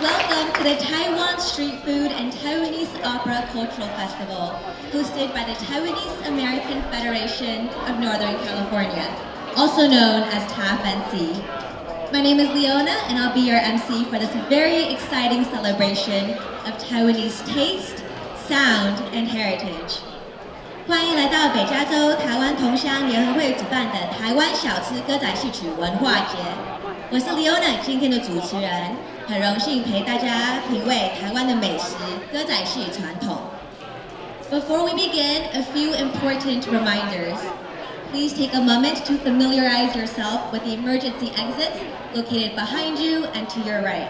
welcome to the Taiwan Street Food and Taiwanese Opera Cultural Festival, hosted by the Taiwanese American Federation of Northern California, also known as TAFNC. My name is Leona, and I'll be your MC for this very exciting celebration of Taiwanese taste, sound, and heritage. 欢迎来到北加州台湾同乡联合会举办的台湾小吃歌仔戏曲文化节。我是 Leona， 今天的主持人，很荣幸陪大家品味台湾的美食、歌仔戏传统。Before we begin, a few important reminders. Please take a moment to familiarize yourself with the emergency exits located behind you and to your right.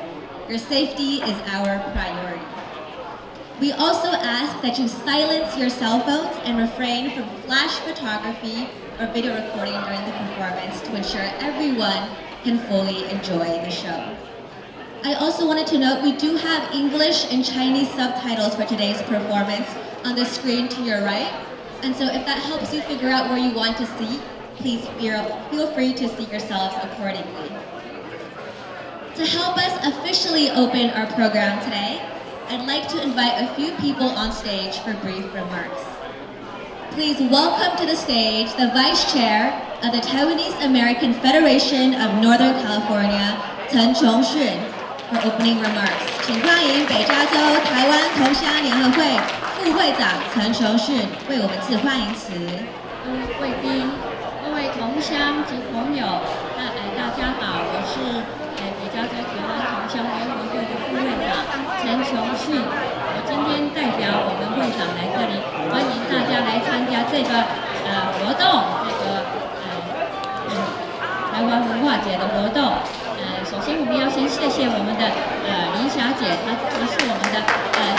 Your safety is our priority. We also ask that you silence your cell phones and refrain from flash photography or video recording during the performance to ensure everyone can fully enjoy the show. I also wanted to note we do have English and Chinese subtitles for today's performance on the screen to your right. And so if that helps you figure out where you want to see, please feel free to seat yourselves accordingly. To help us officially open our program today, I'd like to invite a few people on stage for brief remarks. Please welcome to the stage the Vice Chair of the Taiwanese American Federation of Northern California, Chen Chongxun, for opening remarks. 请欢迎北加州台湾同乡联合会副会长陈琼训为我们致欢迎词。各位贵宾、各位同乡及朋友，大家好，我是北加州台湾同乡联合会的副会长陈琼训。我今天代表我们会长来这里，欢迎大家来参加这个活动，台湾文化节的活动。首先我们要先谢谢我们的林霞姐，她是我们的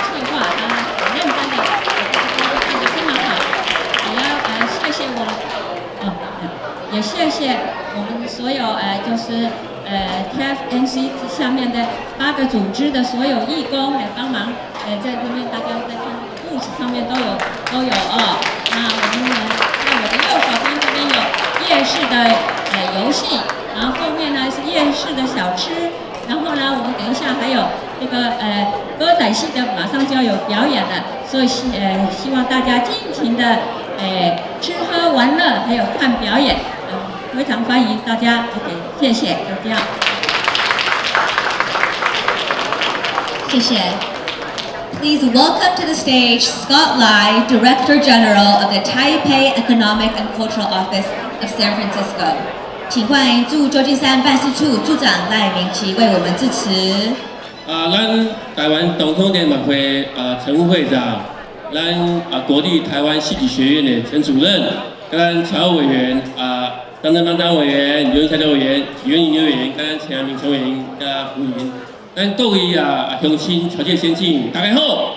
企划，她很认真的，干得非常好。也要谢谢我们，也谢谢我们所有就是TFNC 下面的8个组织的所有义工来帮忙，在这边大家在看故事上面都有哦。那我们在我的右手边这边有夜市的游戏。然后后面呢是夜市的小吃，然后呢我们等一下还有这个歌仔戏的马上就要有表演了，所以希望大家尽情的吃喝玩乐，还有看表演，非常欢迎大家。OK， 谢谢，就这样。谢谢。Please welcome to the stage Scott Lai, Director General of the Taipei Economic and Cultural Office of San Francisco. 请欢迎驻旧金山办事处处长赖明奇为我们致辞。咱台湾总统联盟会陈副会长，咱国立台湾戏剧学院的陈主任，跟咱侨委委员张正邦当委员、刘小乔委员、许元营委员，跟咱陈明雄委员、跟胡云，咱各位乡亲、侨界先进，大家好。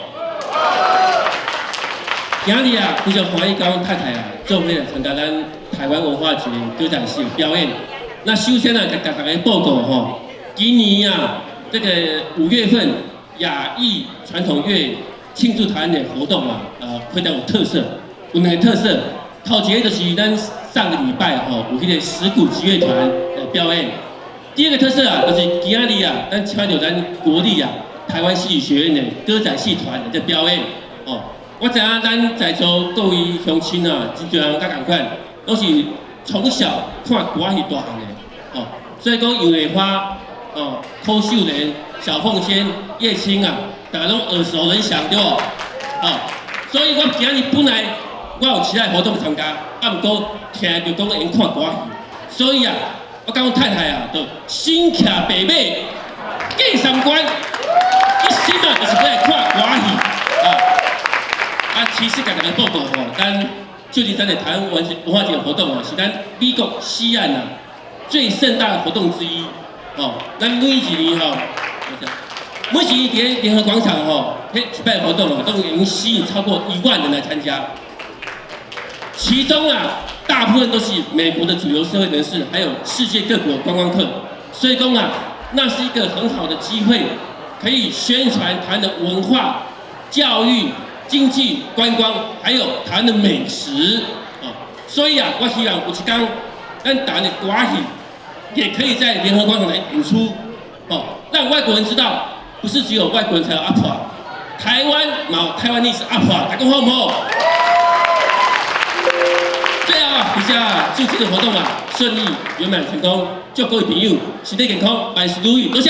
今日非常欢喜跟阮太太做伙参加咱台湾文化节歌仔戏表演。那首先给大家报告吼，今年这个5月份亚裔传统乐庆祝台湾的活动非常有特色，有2个特色。头一个就是咱上个礼拜有迄个石鼓集乐团的表演。第二个特色就是今日咱请到咱国立台湾戏剧学院的歌仔戏团的表演哦。我知影咱在座各位乡亲真侪人甲同款，都是从小看歌仔戏大汉的所以讲杨丽花柯秀莲、小凤仙、叶青大家拢耳熟能详对不？所以我今日本来我有其他活动参加，不过听就讲因看歌仔戏，所以我跟我太太就心骑白马过三关，一心就是要来看歌仔戏其实给大家报告咱旧金山的台湾文化节活动是咱美国西岸最盛大的活动之一咱每一年每一年在联合广场举办活动都已经吸引超过1万人来参加，其中大部分都是美国的主流社会人士，还有世界各国观光客，所以讲那是一个很好的机会，可以宣传台湾的文化、教育、经济、观光，还有台湾的美食所以我希望有一天，咱台湾的歌仔戏也可以在联合广场来演出让外国人知道不是只有外国人才有阿婆，台湾台湾历史阿婆，大家好不好？最后以下祝这个活动顺利圆满成功，祝各位朋友身体健康，万事如意，多谢。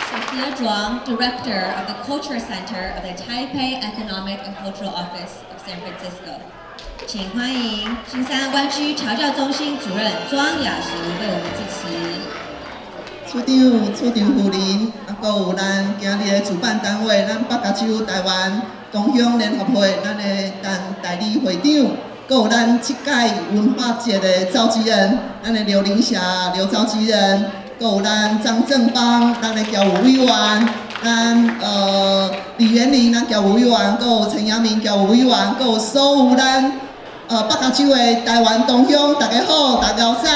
Sophia Zhuang, Director of the Culture Center of the Taipei Economic and Cultural Office of San Francisco. 请欢迎金山湾区侨教中心主任庄雅淑为我们致辞。处长夫人，还有咱今日的主办单位，咱北加州台湾同乡联合会，咱的代理会长，还有咱这届文化节的召集人，咱的刘玲霞刘召集人，还有咱张正邦，咱的教务委员，咱李元玲，咱教务委员，还有陈阳明教务委员，还有所有咱北加州的台湾同乡，大家好，大家早。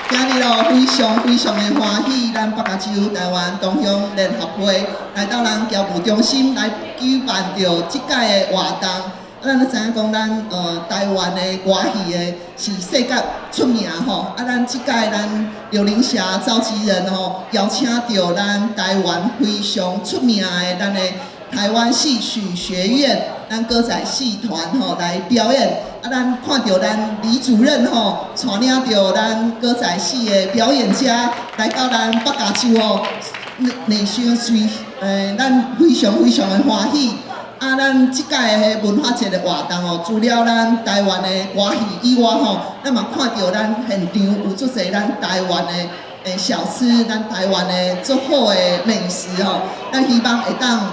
今日非常的欢喜，咱北加州台湾同乡联合会来到咱侨务中心来举办着这届的活动。咱都知影讲，咱台湾的歌戏的是世界出名吼。咱这届咱刘玲霞召集人邀请到咱台湾非常出名的咱的台湾戏曲学院，咱歌仔戏团来表演。咱看到咱李主任带领着咱歌仔戏的表演家来到咱北加州内乡随，咱非常的欢喜。咱这届的文化节的活动除了咱台湾的歌戏以外咱嘛看到咱现场有足侪咱台湾的小吃，咱台湾的足好的美食咱希望会当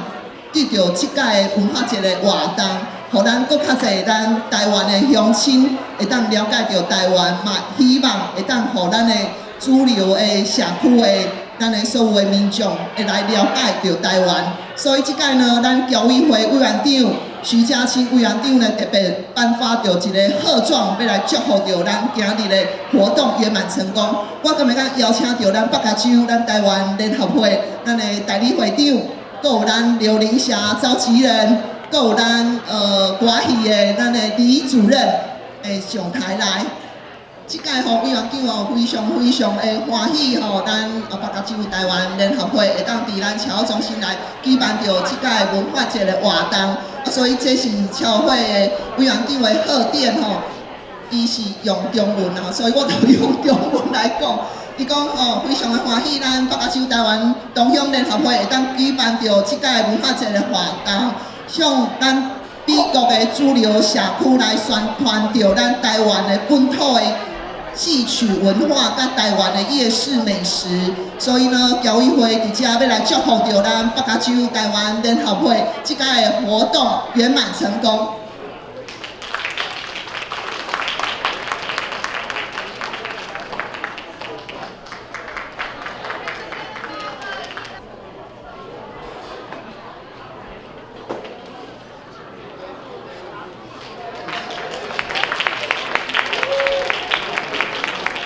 对着这届的文化节的活动。互咱搁较侪咱台湾的乡亲会当了解到台湾，嘛希望会当互咱的主流的社区的咱的所有的民众会来了解到台湾。所以即届呢，咱侨委会委员长徐嘉清委员长呢特别颁发着一个贺状，要来祝福着咱今日的活动圆满成功。我今日甲邀请到咱北加州咱台湾联合会咱的代理会长，搁有咱刘玲霞召集人。还有咱歌戏的咱的李主任上台来，这届委员长非常的欢喜咱北加州台湾联合会会当伫咱侨中心来举办着这届文化节的活动，所以这是侨会的委员长的贺电伊是用中文所以我就用中文来讲。伊讲非常的欢喜，咱北加州台湾同乡联合会会当举办着这届文化节的活动。向咱美国的主流社区来宣传着咱台湾的本土的戏曲文化，甲台湾的夜市美食。所以呢，侨委会伫遮要来祝福着咱北加州台湾联合会这届的活动圆满成功。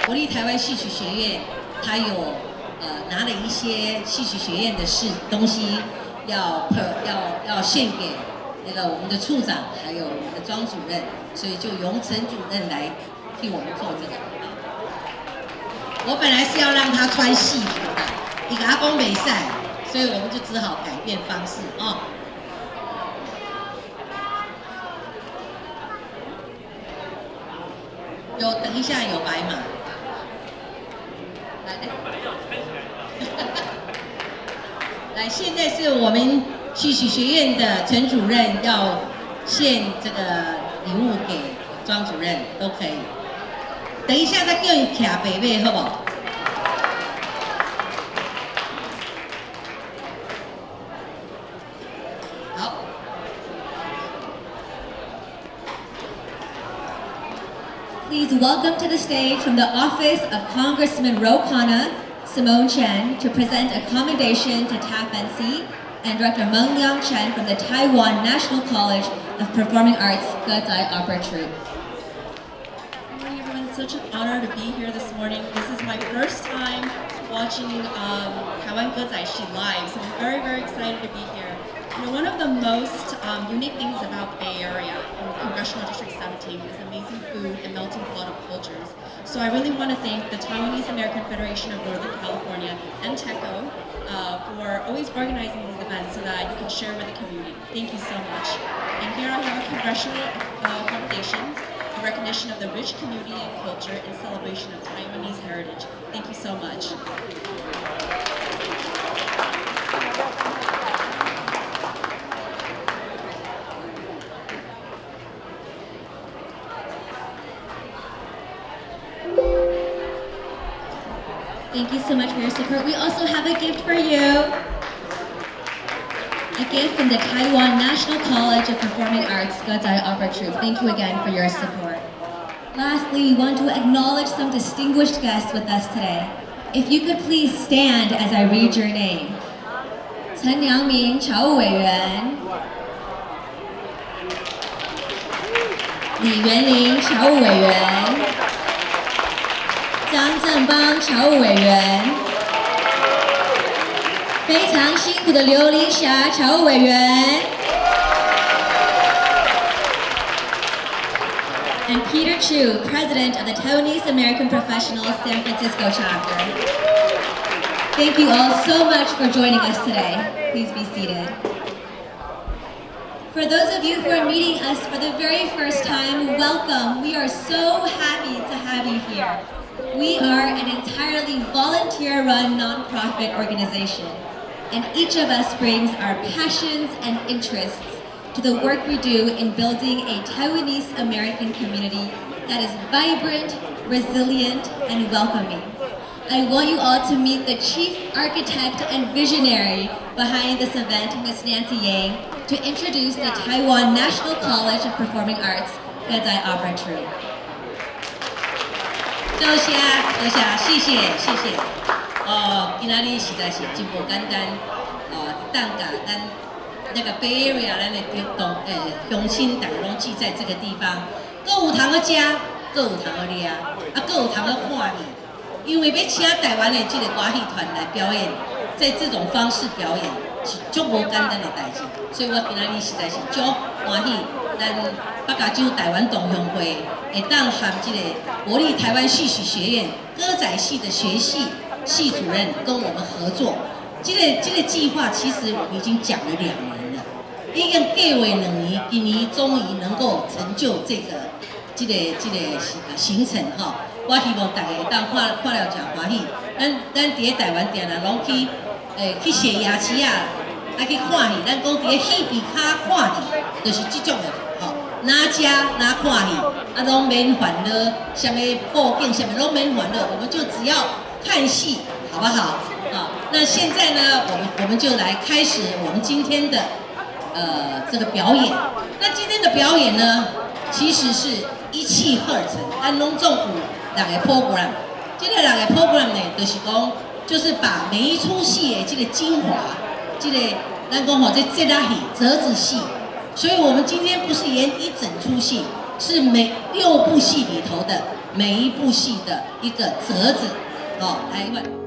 国立台湾戏曲学院，它有拿了一些戏曲学院的东西，要献给那个我们的处长，还有我们的庄主任，所以就由陈主任来替我们做这个。我本来是要让他穿戏服的，一个阿公没赛，所以我们就只好改变方式等一下有白马。来，现在是我们戏曲学院的陈主任要献这个礼物给庄主任，都可以。等一下再叫你徛北北，好不好？好。Please welcome to the stage from the office of Congressman Ro Khanna, Simone Chen, to present a commendation to TAFNC, and Director Meng Liang Chen from the Taiwan National College of Performing Arts Gezai Opera Troupe. Good morning, everyone. It's such an honor to be here this morning. This is my first time watching Taiwan Gezai Shi live, so I'm very, very excited to be here. You know, one of the most unique things about the Bay Area and Congressional District 17 is amazing food and melting pot of cultures. So I really want to thank the Taiwanese American Federation of Northern California and TECO for always organizing these events so that you can share with the community. Thank you so much. And here I have a congressional commendation, a recognition of the rich community and culture and celebration of Taiwanese heritage. Thank you so much. Thank you so much for your support. We also have a gift for you. A gift from the Taiwan National College of Performing Arts Gazai Opera Troupe. Thank you again for your support. Lastly, we want to acknowledge some distinguished guests with us today. If you could please stand as I read your name. 陈良明侨务委员 李元林侨务委员 张正邦侨务委员 非常辛苦的刘林霞侨务委员 and Peter Chu, President of the Taiwanese American Professionals San Francisco Chapter. Thank you all so much for joining us today. Please be seated. For those of you who are meeting us for the very first time, welcome. We are so happy to have you here. We are an entirely volunteer-run nonprofit organization, and each of us brings our passions and interests to the work we do in building a Taiwanese American community that is vibrant, resilient, and welcoming. I want you all to meet the chief architect and visionary behind this event, Ms. Nancy Yang, to introduce the Taiwan National College of Performing Arts Gazai Opera Troupe. 多谢，谢谢。今仔日实在是真无简单，当甲咱那个 Bay Area 咱的乡亲大家拢聚在这个地方，各有通去食，各有通去掠，各有通去看戏。因为要请台湾的这个歌戏团来表演，在这种方式表演是足无简单的代志，所以我今仔日实在是足欢喜，咱北加州台湾同乡会会当和这个国立台湾戏曲学院歌仔戏的学系系主任跟我们合作。这个计划其实我们已经讲了2年了，已经计划2年，今年终于能够成就这个行程哈。我希望大家会当看了真欢喜。咱伫咧台湾定定拢去踅夜市啊，来去看戏。咱讲伫咧戏皮卡看戏，就是这种的吼。哪吃哪看戏，拢免烦恼，什么布景什么拢免烦恼，我们就只要看戏，好不好？好，那现在呢，我们就来开始我们今天的这个表演。那今天的表演呢，其实是一气呵成，咱拢总有6个 program。这个6个 program 呢，就是把每一出戏的这个精华，这个咱讲吼这节仔戏、折子戏。所以我们今天不是演一整出戏，是每6部戏里头的每一部戏的一个折子，来。